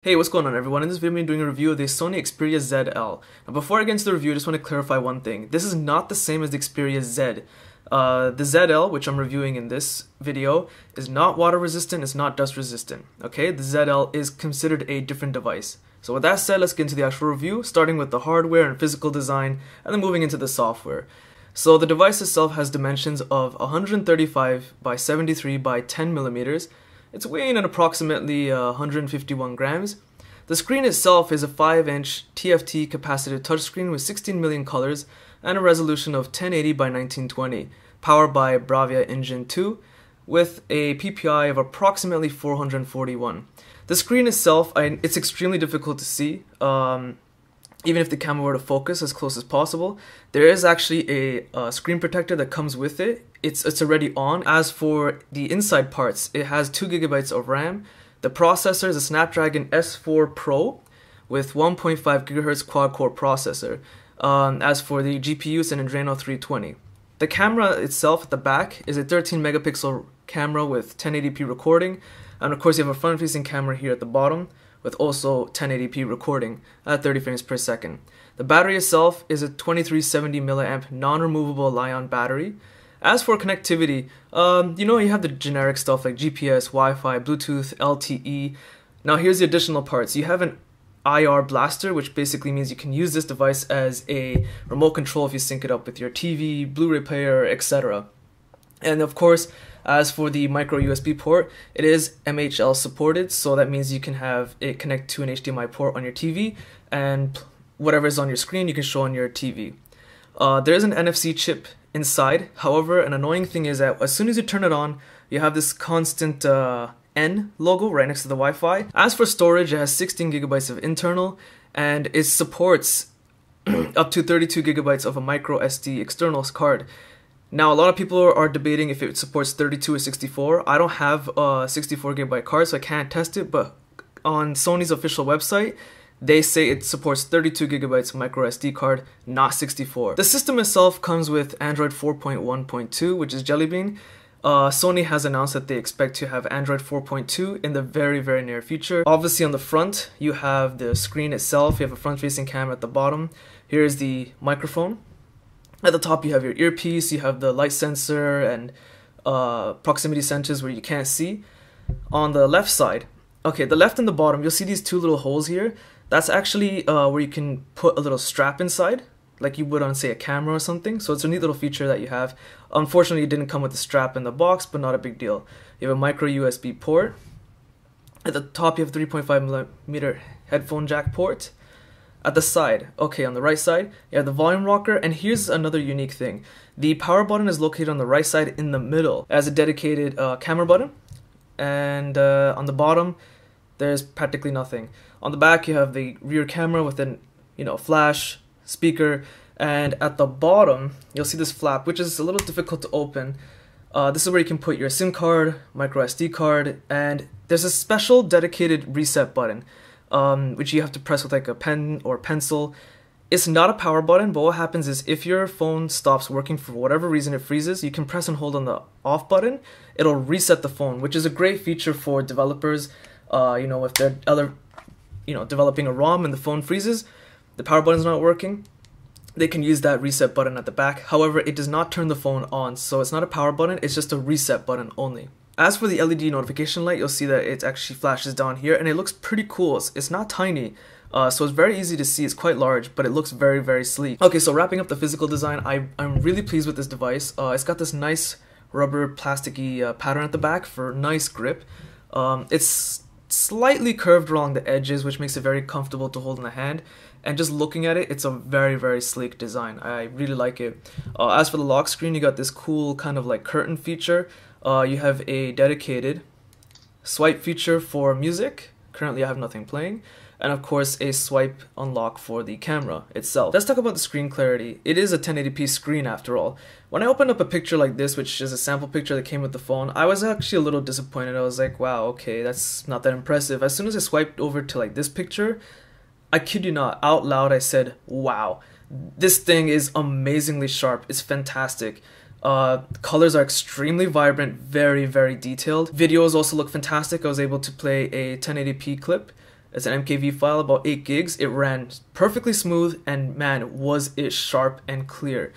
Hey, what's going on everyone? In this video I'm doing a review of the Sony Xperia ZL. Now before I get into the review, I just want to clarify one thing. This is not the same as the Xperia Z. The ZL, which I'm reviewing in this video, is not water resistant, it's not dust resistant. Okay, the ZL is considered a different device. So with that said, let's get into the actual review, starting with the hardware and physical design, and then moving into the software. So the device itself has dimensions of 135 by 73 by 10 millimeters. It's weighing at approximately 151 grams. The screen itself is a 5-inch TFT capacitive touchscreen with 16 million colors and a resolution of 1080 by 1920, powered by Bravia Engine 2 with a PPI of approximately 441. The screen itself, it's extremely difficult to see, even if the camera were to focus as close as possible. There is actually a screen protector that comes with it. It's already on. As for the inside parts, it has 2 GB of RAM. The processor is a Snapdragon S4 Pro with 1.5 GHz quad-core processor. As for the GPU, it's an Adreno 320. The camera itself at the back is a 13 megapixel camera with 1080p recording, and of course you have a front-facing camera here at the bottom with also 1080p recording at 30 frames per second. The battery itself is a 2370 mAh non-removable Li-ion battery. As for connectivity, you have the generic stuff like GPS, Wi-Fi, Bluetooth, LTE. Now here's the additional parts. You have an IR blaster, which basically means you can use this device as a remote control if you sync it up with your TV, Blu-ray player, etc. And of course, as for the micro USB port, it is MHL supported, so that means you can have it connect to an HDMI port on your TV, and whatever is on your screen you can show on your TV. There is an NFC chip inside. However, an annoying thing is that as soon as you turn it on, you have this constant N logo right next to the Wi-Fi. As for storage, it has 16 GB of internal, and it supports up to 32 GB of a micro SD external card. Now, a lot of people are debating if it supports 32 or 64. I don't have a 64 GB card, so I can't test it, but on Sony's official website, they say it supports 32 GB micro SD card, not 64. The system itself comes with Android 4.1.2, which is Jelly Bean. Sony has announced that they expect to have Android 4.2 in the very, very near future. Obviously on the front, you have the screen itself, you have a front-facing camera at the bottom. Here's the microphone. At the top you have your earpiece, you have the light sensor and proximity sensors where you can't see. On the left side, okay, the left and the bottom, you'll see these 2 little holes here. That's actually where you can put a little strap inside, like you would on, say, a camera or something. So it's a neat little feature that you have. Unfortunately, it didn't come with the strap in the box, but not a big deal. You have a micro USB port. At the top, you have 3.5mm headphone jack port. At the side, okay, on the right side, you have the volume rocker, and here's another unique thing. The power button is located on the right side in the middle as a dedicated camera button, and on the bottom, there's practically nothing. On the back, you have the rear camera with an, flash, speaker, and at the bottom, you'll see this flap, which is a little difficult to open. This is where you can put your SIM card, micro SD card, and there's a special dedicated reset button, which you have to press with like a pen or pencil. It's not a power button, but what happens is if your phone stops working for whatever reason, it freezes, you can press and hold on the off button. It'll reset the phone, which is a great feature for developers. If they're developing a ROM and the phone freezes, the power button's not working, they can use that reset button at the back. However, it does not turn the phone on, so it's not a power button, it's just a reset button only. As for the LED notification light, you'll see that it actually flashes down here, and it looks pretty cool. It's not tiny, so it's very easy to see. It's quite large, but it looks very, very sleek. Okay, so wrapping up the physical design, I'm really pleased with this device. It's got this nice rubber plasticky pattern at the back for nice grip. It's slightly curved along the edges, which makes it very comfortable to hold in the hand, and just looking at it, it's a very, very sleek design. I really like it. As for the lock screen, you got this cool kind of like curtain feature. You have a dedicated swipe feature for music. Currently I have nothing playing, and of course a swipe unlock for the camera itself. Let's talk about the screen clarity. It is a 1080p screen after all. When I opened up a picture like this, which is a sample picture that came with the phone, I was actually a little disappointed. I was like, wow, okay, that's not that impressive. As soon as I swiped over to like this picture, I kid you not, out loud I said, wow, this thing is amazingly sharp. It's fantastic. Colors are extremely vibrant, very, very detailed. Videos also look fantastic. I was able to play a 1080p clip It's an MKV file, about 8 gigs. It ran perfectly smooth, and man, was it sharp and clear.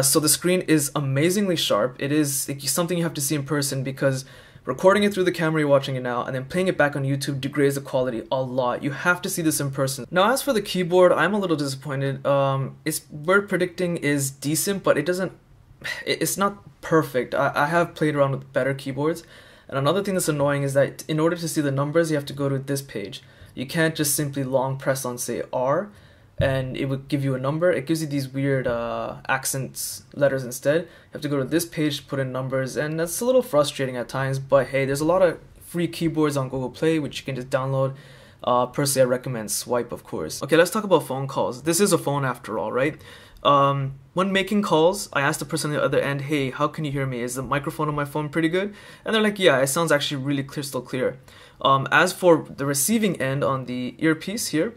So the screen is amazingly sharp. It is something you have to see in person, because recording it through the camera you're watching it now and then playing it back on YouTube degrades the quality a lot. You have to see this in person. Now as for the keyboard, I'm a little disappointed. Its word predicting is decent, but it's not perfect. I have played around with better keyboards. And another thing that's annoying is that in order to see the numbers, you have to go to this page. You can't just simply long press on, say, R, and it would give you a number. It gives you these weird accents letters instead. You have to go to this page to put in numbers, and that's a little frustrating at times, but hey, there's a lot of free keyboards on Google Play which you can just download. Personally, I recommend Swipe, of course. Okay, let's talk about phone calls. This is a phone after all, right? When making calls, I asked the person on the other end, hey, how can you hear me? Is the microphone on my phone pretty good? And they're like, yeah, it sounds actually really crystal clear. As for the receiving end on the earpiece here,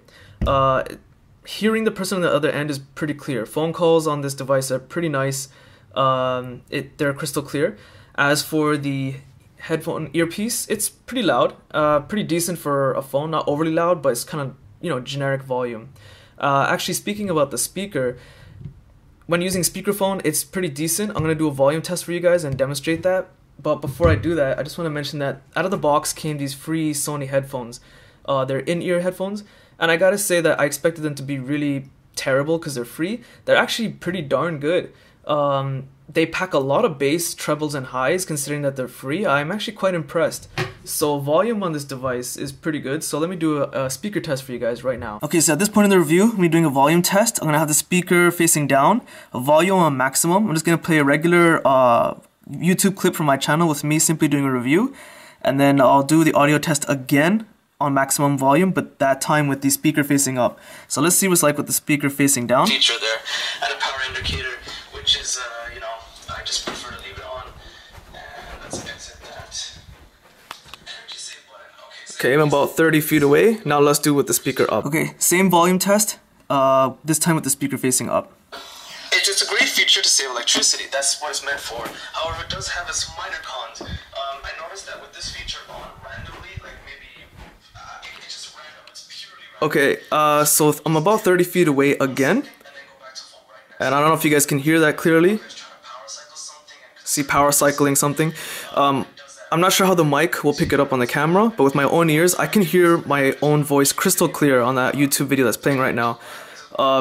hearing the person on the other end is pretty clear. Phone calls on this device are pretty nice. They're crystal clear. As for the headphone earpiece, it's pretty loud, pretty decent for a phone, not overly loud, but it's kind of, you know, generic volume. Actually, speaking about the speaker, when using speakerphone, it's pretty decent. I'm going to do a volume test for you guys and demonstrate that. But before I do that, I just want to mention that out of the box came these free Sony headphones. They're in-ear headphones. And I gotta say that I expected them to be really terrible because they're free. They're actually pretty darn good. They pack a lot of bass, trebles, and highs considering that they're free. I'm actually quite impressed. So volume on this device is pretty good. So let me do a speaker test for you guys right now. Okay, so at this point in the review, I'm doing a volume test. I'm gonna have the speaker facing down, a volume on maximum. I'm just gonna play a regular YouTube clip from my channel with me simply doing a review. And then I'll do the audio test again on maximum volume, but that time with the speaker facing up. So let's see what's like with the speaker facing down. Feature there, and a power indicator, which is, you know, I just prefer to leave it on. And let's exit that. Energy save button. Okay, I'm about 30 feet away. Now let's do with the speaker up. Okay, same volume test, this time with the speaker facing up. It's a great feature to save electricity. That's what it's meant for. However, it does have its minor cons. I noticed that with this feature on randomly, like maybe it's just random. It's purely random. Okay, so I'm about 30 feet away again. And I don't know if you guys can hear that clearly. See power cycling something. I'm not sure how the mic will pick it up on the camera, but with my own ears, I can hear my own voice crystal clear on that YouTube video that's playing right now.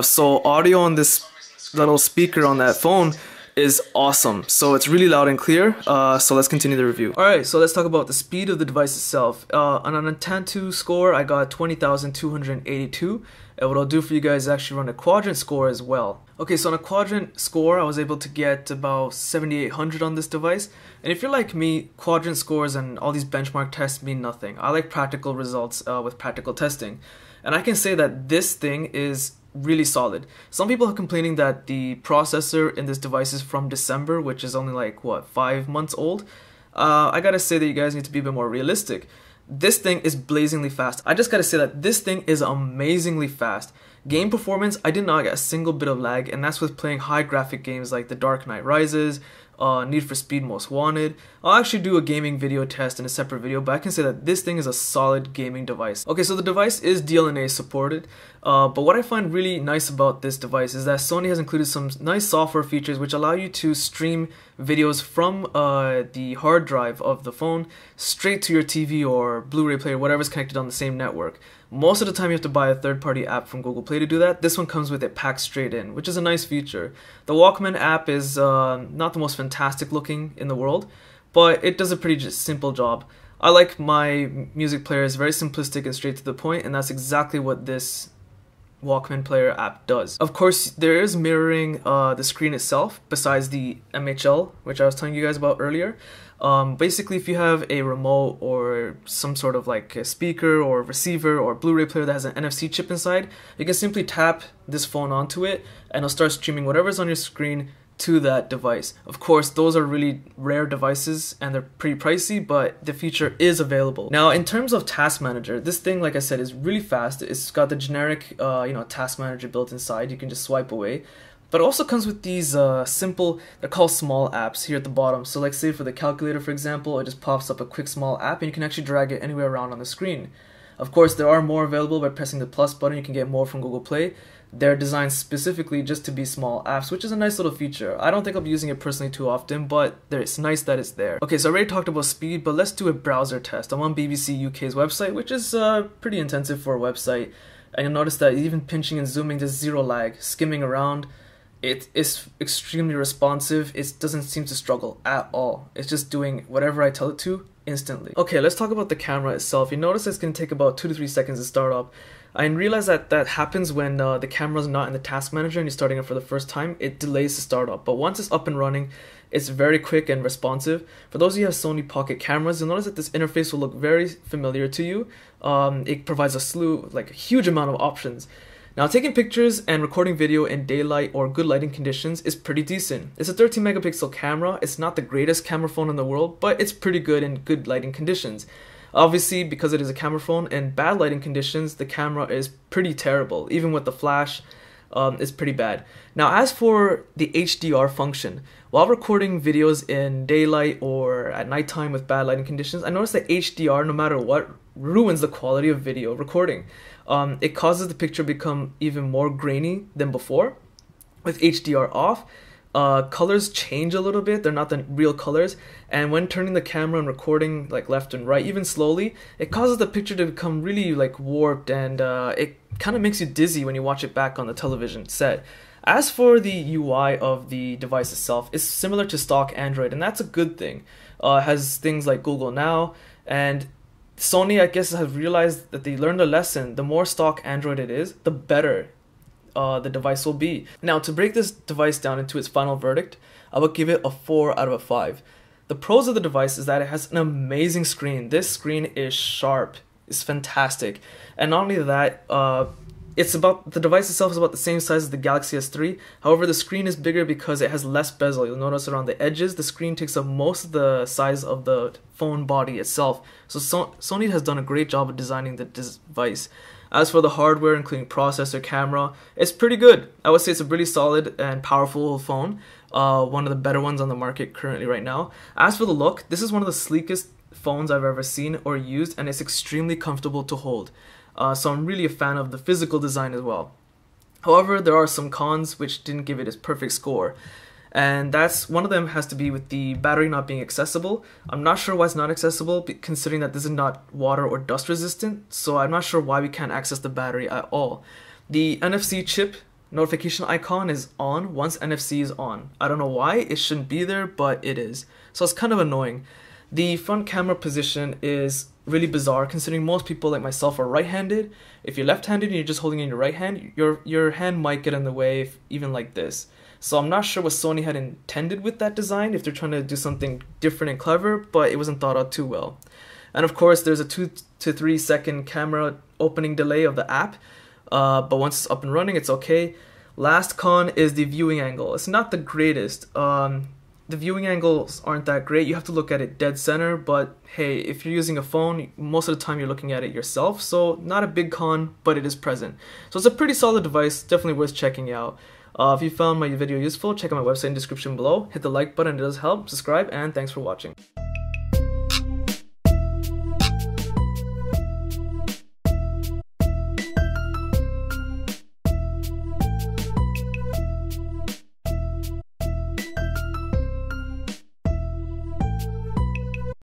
So audio on this little speaker on that phone is awesome. So it's really loud and clear. So let's continue the review. Alright, so let's talk about the speed of the device itself. On an Antutu score, I got 20,282. And what I'll do for you guys is actually run a quadrant score as well. Okay, so on a quadrant score, I was able to get about 7,800 on this device. And if you're like me, quadrant scores and all these benchmark tests mean nothing. I like practical results with practical testing. And I can say that this thing is really solid. Some people are complaining that the processor in this device is from December, which is only like, what, 5 months old? I gotta say that you guys need to be a bit more realistic. This thing is blazingly fast. I just gotta say that this thing is amazingly fast. Game performance, I did not get a single bit of lag, and that's with playing high graphic games like The Dark Knight Rises, Need for Speed Most Wanted. I'll actually do a gaming video test in a separate video, but I can say that this thing is a solid gaming device. Okay, so the device is DLNA supported, but what I find really nice about this device is that Sony has included some nice software features which allow you to stream videos from the hard drive of the phone straight to your TV or Blu-ray player, whatever's connected on the same network. Most of the time you have to buy a third-party app from Google Play to do that. This one comes with it packed straight in, which is a nice feature. The Walkman app is not the most fantastic looking in the world, but it does a pretty simple job. I like my music player, it's very simplistic and straight to the point, and that's exactly what this Walkman player app does. Of course, there is mirroring the screen itself besides the MHL, which I was telling you guys about earlier. Basically, if you have a remote or some sort of like a speaker or receiver or Blu-ray player that has an NFC chip inside, you can simply tap this phone onto it and it'll start streaming whatever's on your screen to that device. Of course, those are really rare devices and they're pretty pricey, but the feature is available. Now, in terms of Task Manager, this thing, like I said, is really fast. It's got the generic, Task Manager built inside. You can just swipe away. But it also comes with these simple, they're called small apps here at the bottom. So like say for the calculator, for example, it just pops up a quick small app and you can actually drag it anywhere around on the screen. Of course, there are more available. By pressing the plus button, you can get more from Google Play. They're designed specifically just to be small apps, which is a nice little feature. I don't think I'll be using it personally too often, but it's nice that it's there. Okay, so I already talked about speed, but let's do a browser test. I'm on BBC UK's website, which is pretty intensive for a website. And you'll notice that even pinching and zooming, there's zero lag. Skimming around, it is extremely responsive. It doesn't seem to struggle at all. It's just doing whatever I tell it to instantly. Okay, let's talk about the camera itself. You notice it's going to take about 2 to 3 seconds to start up. I realize that happens when the camera's not in the task manager and you're starting it for the first time. It delays the startup, but once it's up and running, it's very quick and responsive. For those of you who have Sony Pocket cameras, you'll notice that this interface will look very familiar to you. It provides a huge amount of options. Now, taking pictures and recording video in daylight or good lighting conditions is pretty decent. It's a 13 megapixel camera. It's not the greatest camera phone in the world, but it's pretty good in good lighting conditions. Obviously, because it is a camera phone, in bad lighting conditions, the camera is pretty terrible. Even with the flash, it's pretty bad. Now, as for the HDR function, while recording videos in daylight or at nighttime with bad lighting conditions, I noticed that HDR, no matter what, ruins the quality of video recording. It causes the picture to become even more grainy than before. With HDR off, colors change a little bit. They're not the real colors, and when turning the camera and recording like left and right, even slowly, it causes the picture to become really like warped, and it kind of makes you dizzy when you watch it back on the television set. As for the UI of the device itself, it's similar to stock Android, and that's a good thing. It has things like Google Now, and Sony, I guess, has realized that they learned a lesson. The more stock Android it is, the better the device will be. Now, to break this device down into its final verdict, I would give it a 4 out of 5. The pros of the device is that it has an amazing screen. This screen is sharp. It's fantastic. And not only that, the device itself is about the same size as the Galaxy S3. However, the screen is bigger because it has less bezel. You'll notice around the edges, the screen takes up most of the size of the phone body itself. So Sony has done a great job of designing the device. As for the hardware, including processor, camera, it's pretty good. I would say it's a really solid and powerful phone. One of the better ones on the market currently right now. As for the look, this is one of the sleekest phones I've ever seen or used, and it's extremely comfortable to hold. So I'm really a fan of the physical design as well. However, there are some cons which didn't give it its perfect score. And that's one of them has to be with the battery not being accessible. I'm not sure why it's not accessible, considering that this is not water or dust resistant, so I'm not sure why we can't access the battery at all. The NFC chip notification icon is on once NFC is on. I don't know why, it shouldn't be there, but it is. So it's kind of annoying. The front camera position is really bizarre, considering most people like myself are right-handed. If you're left-handed and you're just holding in your right hand, your hand might get in the way, even like this. So I'm not sure what Sony had intended with that design, if they're trying to do something different and clever, but it wasn't thought out too well. And of course, there's a 2 to 3 second camera opening delay of the app, but once it's up and running, it's okay. Last con is the viewing angle. It's not the greatest. The viewing angles aren't that great. You have to look at it dead center, but hey, if you're using a phone, most of the time you're looking at it yourself, so not a big con, but it is present. So it's a pretty solid device, definitely worth checking out. If you found my video useful, check out my website in the description below. Hit the like button, it does help. Subscribe, and thanks for watching.